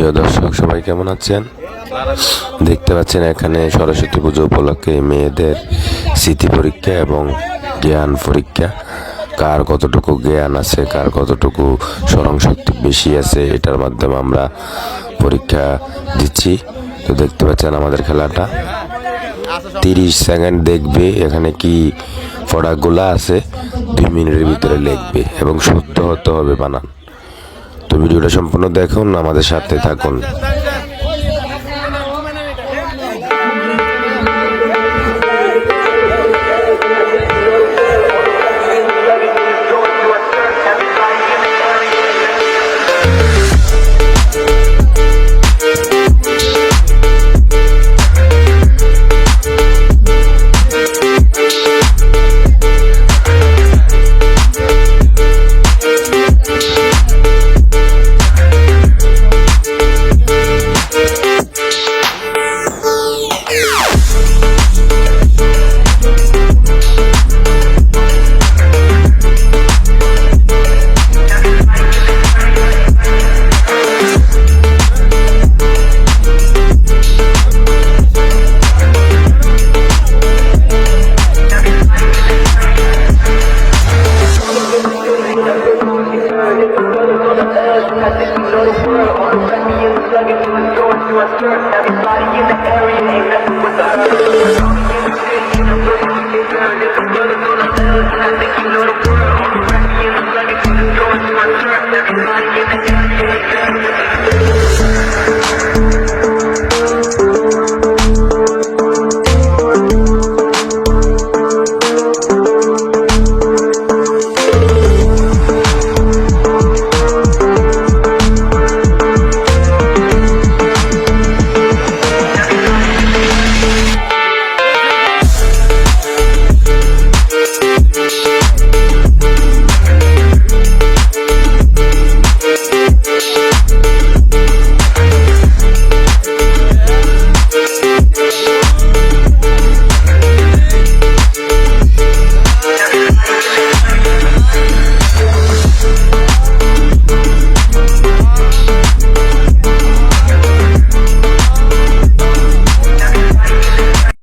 প্রিয় দর্শক সবাই কেমন আছেন? দেখতে পাচ্ছেন এখানে সরস্বতী পুজো উপলক্ষে মেয়েদের স্মৃতি পরীক্ষা এবং জ্ঞান পরীক্ষা। কার কতটুকু জ্ঞান আছে, কার কতটুকু স্মরণ শক্তি বেশি আছে, এটার মাধ্যমে আমরা পরীক্ষা দিচ্ছি। তো দেখতে পাচ্ছেন আমাদের খেলাটা 30 সেকেন্ড দেখবে এখানে কি প্রোডাক্টগুলো আছে, 2 মিনিটের ভিতরে লিখবে এবং শুদ্ধ হতে হবে বানান। তো ভিডিওটা সম্পূর্ণ দেখুন, আমাদের সাথে থাকুন। Everybody in the area ain't messing with the herd. I think you know the word.